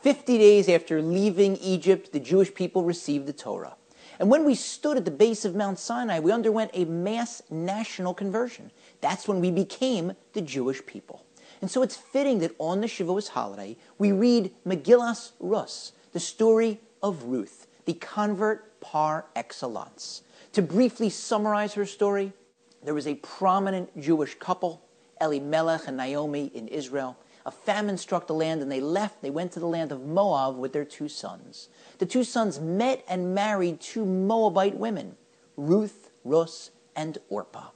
50 days after leaving Egypt, the Jewish people received the Torah. And when we stood at the base of Mount Sinai, we underwent a mass national conversion. That's when we became the Jewish people. And so it's fitting that on the Shavuos holiday, we read Megillas Rus, the story of Ruth, the convert par excellence. To briefly summarize her story, there was a prominent Jewish couple, Elimelech and Naomi, in Israel. A famine struck the land and they left. They went to the land of Moab with their 2 sons. The 2 sons met and married 2 Moabite women, Ruth, Rus, and Orpah.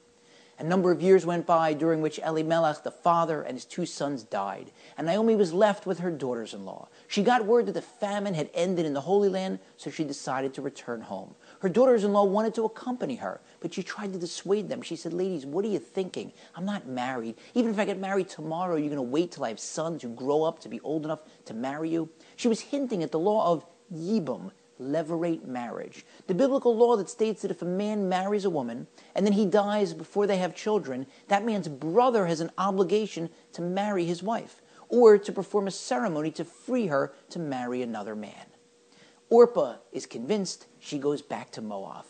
A number of years went by during which Elimelech, the father, and his 2 sons died, and Naomi was left with her daughters-in-law. She got word that the famine had ended in the Holy Land, so she decided to return home. Her daughters-in-law wanted to accompany her, but she tried to dissuade them. She said, "Ladies, what are you thinking? I'm not married. Even if I get married tomorrow, you're going to wait till I have sons who grow up to be old enough to marry you?" She was hinting at the law of Yibum, levirate marriage, the biblical law that states that if a man marries a woman and then he dies before they have children, that man's brother has an obligation to marry his wife or to perform a ceremony to free her to marry another man. Orpah is convinced. She goes back to Moab.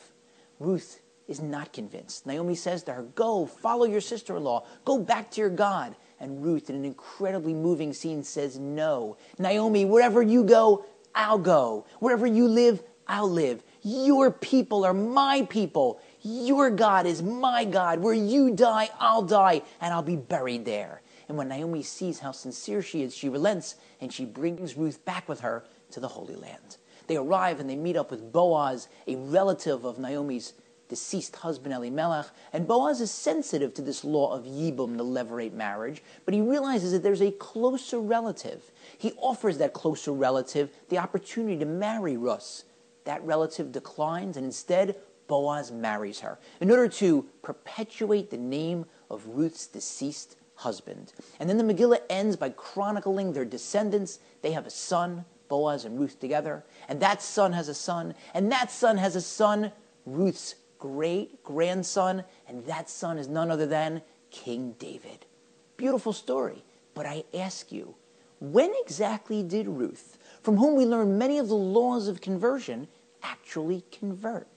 Ruth is not convinced. Naomi says to her, "Go, follow your sister-in-law. Go back to your God." And Ruth, in an incredibly moving scene, says, "No. Naomi, wherever you go, I'll go. Wherever you live, I'll live. Your people are my people. Your God is my God. Where you die, I'll die, and I'll be buried there." And when Naomi sees how sincere she is, she relents, and she brings Ruth back with her to the Holy Land. They arrive and they meet up with Boaz, a relative of Naomi's deceased husband Elimelech, and Boaz is sensitive to this law of Yibum, the levirate marriage, but he realizes that there's a closer relative. He offers that closer relative the opportunity to marry Rus. That relative declines, and instead Boaz marries her in order to perpetuate the name of Ruth's deceased husband. And then the Megillah ends by chronicling their descendants. They have a son, Boaz and Ruth together, and that son has a son, and that son has a son, Ruth's great-grandson, and that son is none other than King David. Beautiful story, but I ask you, when exactly did Ruth, from whom we learn many of the laws of conversion, actually convert?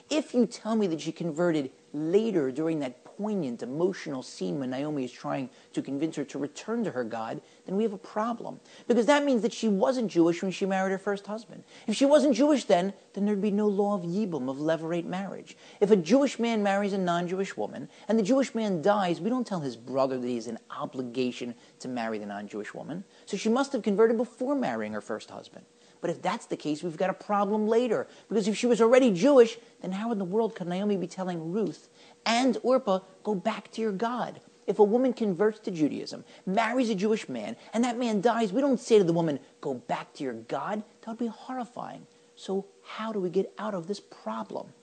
If you tell me that she converted later during that poignant, emotional scene when Naomi is trying to convince her to return to her God, then we have a problem. Because that means that she wasn't Jewish when she married her first husband. If she wasn't Jewish then there'd be no law of Yibum, of levirate marriage. If a Jewish man marries a non-Jewish woman, and the Jewish man dies, we don't tell his brother that he has an obligation to marry the non-Jewish woman. So she must have converted before marrying her first husband. But if that's the case, we've got a problem later. Because if she was already Jewish, then how in the world could Naomi be telling Ruth and Orpah, "Go back to your God"? If a woman converts to Judaism, marries a Jewish man, and that man dies, we don't say to the woman, "Go back to your God." That would be horrifying. So how do we get out of this problem?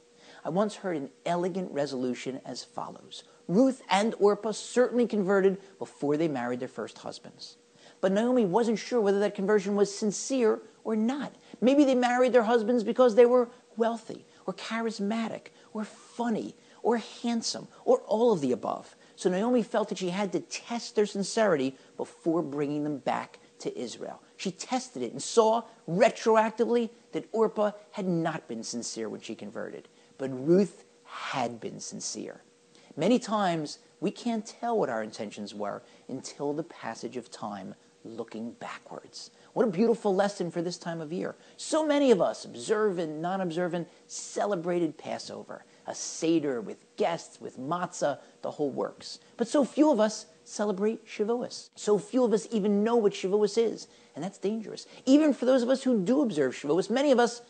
I once heard an elegant resolution as follows. Ruth and Orpah certainly converted before they married their first husbands. But Naomi wasn't sure whether that conversion was sincere or not. Maybe they married their husbands because they were wealthy or charismatic or funny or handsome or all of the above. So Naomi felt that she had to test their sincerity before bringing them back to Israel. She tested it and saw retroactively that Orpah had not been sincere when she converted, but Ruth had been sincere. Many times we can't tell what our intentions were until the passage of time, looking backwards. What a beautiful lesson for this time of year. So many of us, observant, non-observant, celebrated Passover, a Seder with guests, with matzah, the whole works. But so few of us celebrate Shavuos. So few of us even know what Shavuos is, and that's dangerous. Even for those of us who do observe Shavuos, many of us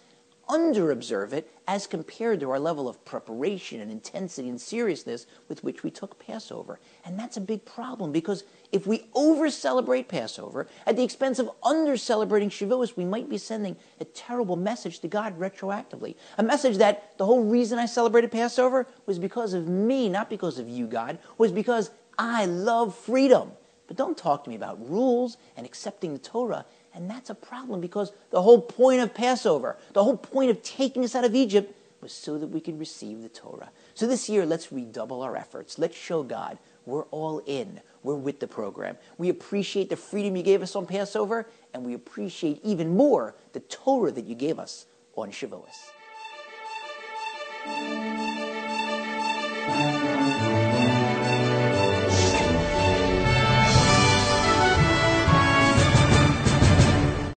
under-observe it as compared to our level of preparation and intensity and seriousness with which we took Passover. And that's a big problem, because if we over-celebrate Passover at the expense of under-celebrating Shavuos, we might be sending a terrible message to God retroactively. A message that the whole reason I celebrated Passover was because of me, not because of you, God, was because I love freedom. But don't talk to me about rules and accepting the Torah. And that's a problem, because the whole point of Passover, the whole point of taking us out of Egypt, was so that we could receive the Torah. So this year, let's redouble our efforts. Let's show God we're all in. We're we're with the program. We appreciate the freedom you gave us on Passover, and we appreciate even more the Torah that you gave us on Shavuos.